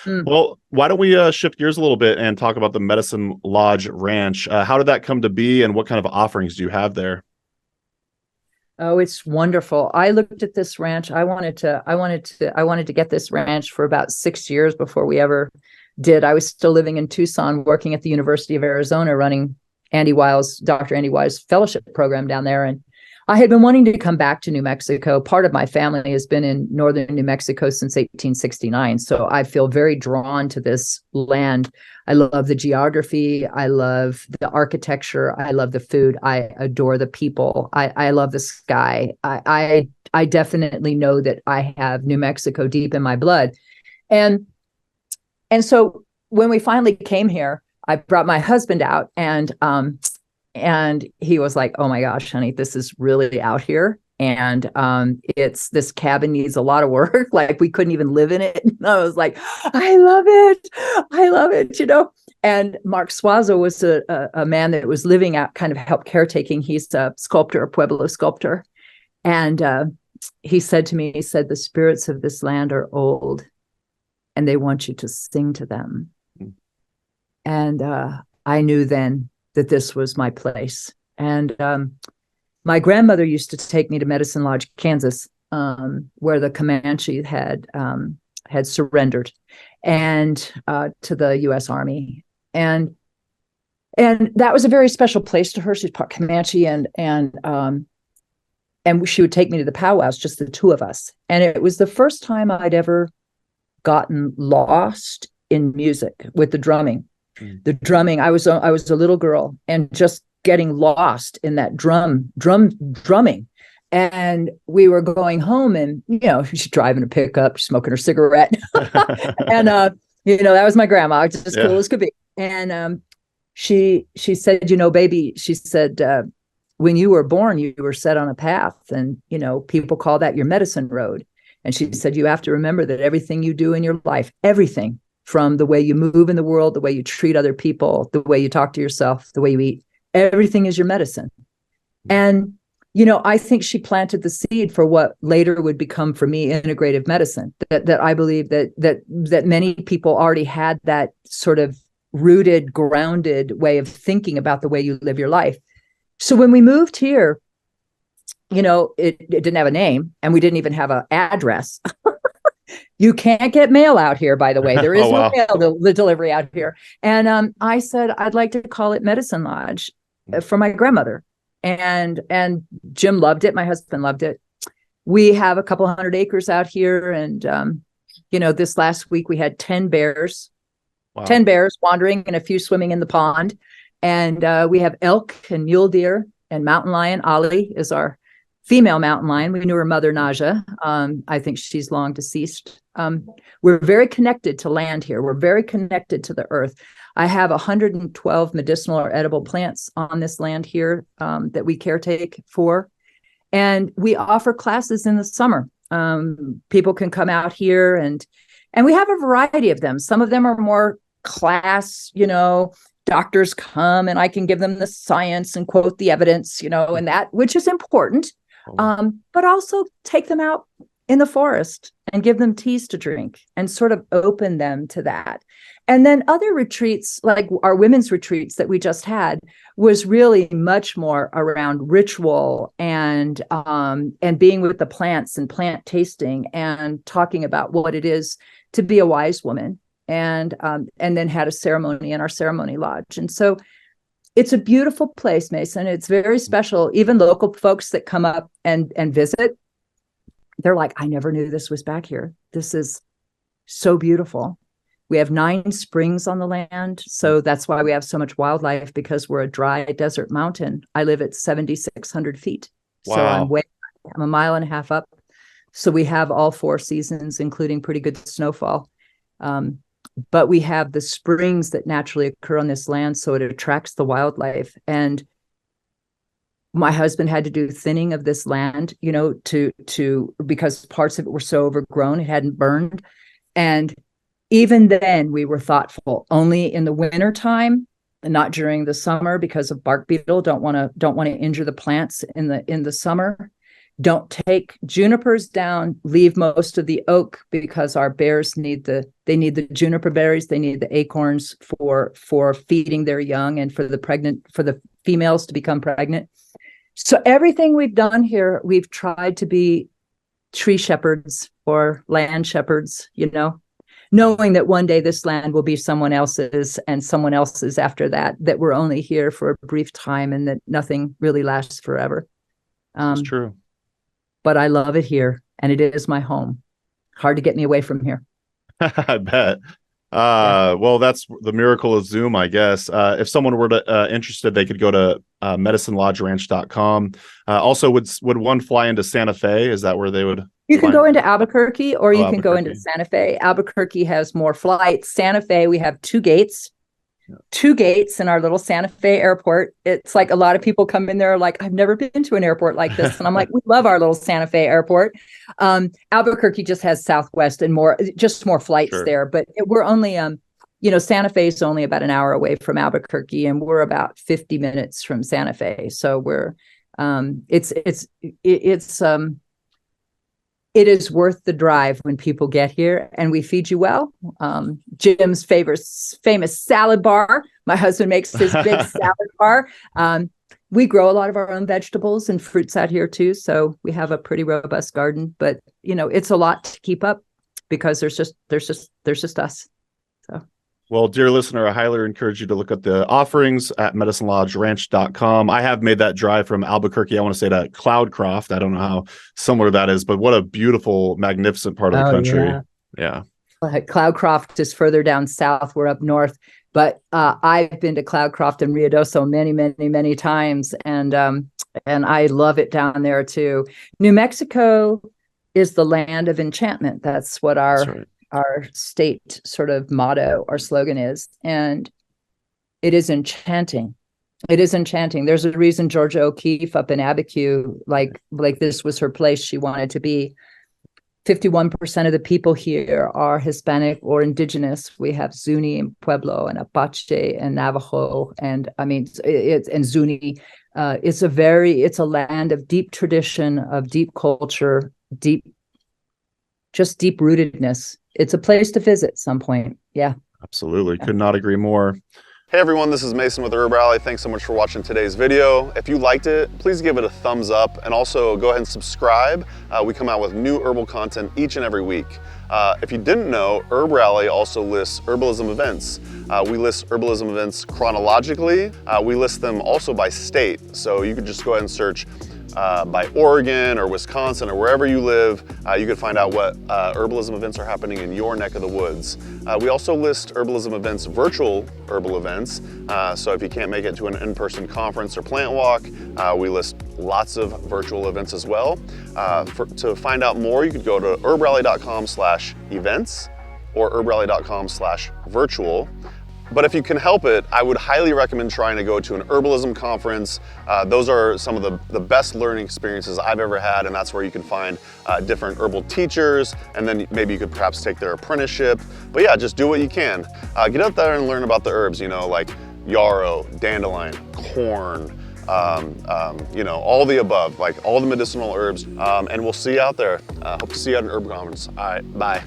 Mm. Well, why don't we shift gears a little bit and talk about the Medicine Lodge Ranch? How did that come to be, and what kind of offerings do you have there? Oh, it's wonderful. I looked at this ranch. I wanted to get this ranch for about 6 years before we ever did. I was still living in Tucson, working at the University of Arizona, running Dr. Andy Weil's fellowship program down there. And I had been wanting to come back to New Mexico. Part of my family has been in northern New Mexico since 1869. So I feel very drawn to this land. I love the geography. I love the architecture. I love the food. I adore the people. I love the sky. I definitely know that I have New Mexico deep in my blood. And so when we finally came here, I brought my husband out, and he was like, "Oh my gosh, honey, this is really out here. And this cabin needs a lot of work. Like, we couldn't even live in it." And I was like, "I love it. I love it," And Mark Suazo was a man that was living out, kind of help caretaking. He's a sculptor, a Pueblo sculptor. And he said to me, "The spirits of this land are old, and they want you to sing to them." And I knew then that this was my place. And my grandmother used to take me to Medicine Lodge, Kansas, where the Comanche had surrendered, and to the U.S. Army. And that was a very special place to her. She's part Comanche, and she would take me to the powwows, just the two of us. And it was the first time I'd ever gotten lost in music with the drumming. The drumming, I was a little girl, and just getting lost in that drumming. And we were going home, and she's driving a pickup, smoking her cigarette. And that was my grandma, just as cool as could be. And she said, "Baby," she said, "when you were born, you were set on a path, and people call that your medicine road." And she said, "You have to remember that everything you do in your life, everything, from the way you move in the world, the way you treat other people, the way you talk to yourself, the way you eat, everything is your medicine." And, I think she planted the seed for what later would become for me integrative medicine, that I believe that many people already had that sort of rooted, grounded way of thinking about the way you live your life. So when we moved here, it didn't have a name, and we didn't even have an address. You can't get mail out here, by the way. There is Oh, no wow. mail delivery out here. And I said, I'd like to call it Medicine Lodge for my grandmother. And Jim loved it. My husband loved it. We have a couple hundred acres out here. And, this last week we had 10 bears, Wow. 10 bears wandering, and a few swimming in the pond. And we have elk and mule deer and mountain lion. Ali is our female mountain lion. We knew her mother, Naja. I think she's long deceased. We're very connected to land here. We're very connected to the earth. I have 112 medicinal or edible plants on this land here that we caretake for. And we offer classes in the summer. People can come out here, and we have a variety of them. Some of them are more class, doctors come, and I can give them the science and quote the evidence, and that, which is important. But also take them out in the forest and give them teas to drink and sort of open them to that. And then other retreats, like our women's retreats that we just had, was really much more around ritual and being with the plants and plant tasting and talking about what it is to be a wise woman, and then had a ceremony in our ceremony lodge. And so it's a beautiful place, Mason. It's very special. Even local folks that come up and visit, they're like, "I never knew this was back here. This is so beautiful." We have 9 springs on the land. So that's why we have so much wildlife, because we're a dry desert mountain. I live at 7,600 feet. Wow. So I'm a mile and a half up. So we have all 4 seasons, including pretty good snowfall. But we have the springs that naturally occur on this land, so it attracts the wildlife. And my husband had to do thinning of this land, because parts of it were so overgrown, it hadn't burned. And even then, we were thoughtful. Only in the wintertime, and not during the summer, because of bark beetle. Don't want to injure the plants in the summer. Don't take junipers down, leave most of the oak, because our bears need the juniper berries, they need the acorns for feeding their young and for the females to become pregnant. So everything we've done here, we've tried to be tree shepherds or land shepherds, knowing that one day this land will be someone else's and someone else's after that we're only here for a brief time and that nothing really lasts forever. That's true. But I love it here, and it is my home. Hard to get me away from here. I bet. Well, that's the miracle of Zoom, I guess. If someone were interested, they could go to medicinelodgeranch.com. Also, would one fly into Santa Fe? Is that where they would? You can go into Albuquerque, or you can go Albuquerque. into Santa Fe. Albuquerque has more flights. Santa Fe, we have two gates in our little Santa Fe airport. It's like a lot of people come in there like, I've never been to an airport like this. And I'm like, we love our little Santa Fe airport. Albuquerque just has Southwest and more flights there. But we're only, Santa Fe is only about an hour away from Albuquerque, and we're about 50 minutes from Santa Fe. So we're, it is worth the drive when people get here, and we feed you well. Jim's famous salad bar. My husband makes his big salad bar. We grow a lot of our own vegetables and fruits out here too. So we have a pretty robust garden, but it's a lot to keep up because there's just us. So. Well, dear listener, I highly encourage you to look at the offerings at medicinelodgeranch.com. I have made that drive from Albuquerque, I want to say, to Cloudcroft. I don't know how similar that is, but what a beautiful, magnificent part of the country. Yeah. Cloudcroft is further down south. We're up north, but I've been to Cloudcroft and Ruidoso many, many, many times, and I love it down there too. New Mexico is the land of enchantment. That's what our state sort of motto, our slogan is, and it is enchanting. It is enchanting. There's a reason Georgia O'Keeffe up in Abiquiu, like this was her place she wanted to be. 51% of the people here are Hispanic or indigenous. We have Zuni and Pueblo and Apache and Navajo, and Zuni. It's a land of deep tradition, of deep culture, deep rootedness. It's a place to visit at some point. Yeah. Absolutely. Could not agree more. Hey everyone, this is Mason with HerbRally. Thanks so much for watching today's video. If you liked it, please give it a thumbs up, and also go ahead and subscribe. We come out with new herbal content each and every week. If you didn't know, HerbRally also lists Herbalism events. We list Herbalism events chronologically. We list them also by state. So you could just go ahead and search by Oregon or Wisconsin or wherever you live. You can find out what Herbalism events are happening in your neck of the woods. We also list Herbalism events, virtual herbal events. So if you can't make it to an in-person conference or plant walk, we list lots of virtual events as well. To find out more, you could go to herbrally.com/events or herbrally.com/virtual. But if you can help it, I would highly recommend trying to go to an Herbalism conference. Those are some of the best learning experiences I've ever had, and that's where you can find different herbal teachers, and then maybe you could perhaps take their apprenticeship. But yeah, just do what you can. Get out there and learn about the herbs, like yarrow, dandelion, corn, all the above, like all the medicinal herbs. And we'll see you out there. Hope to see you at an herb conference. All right, bye.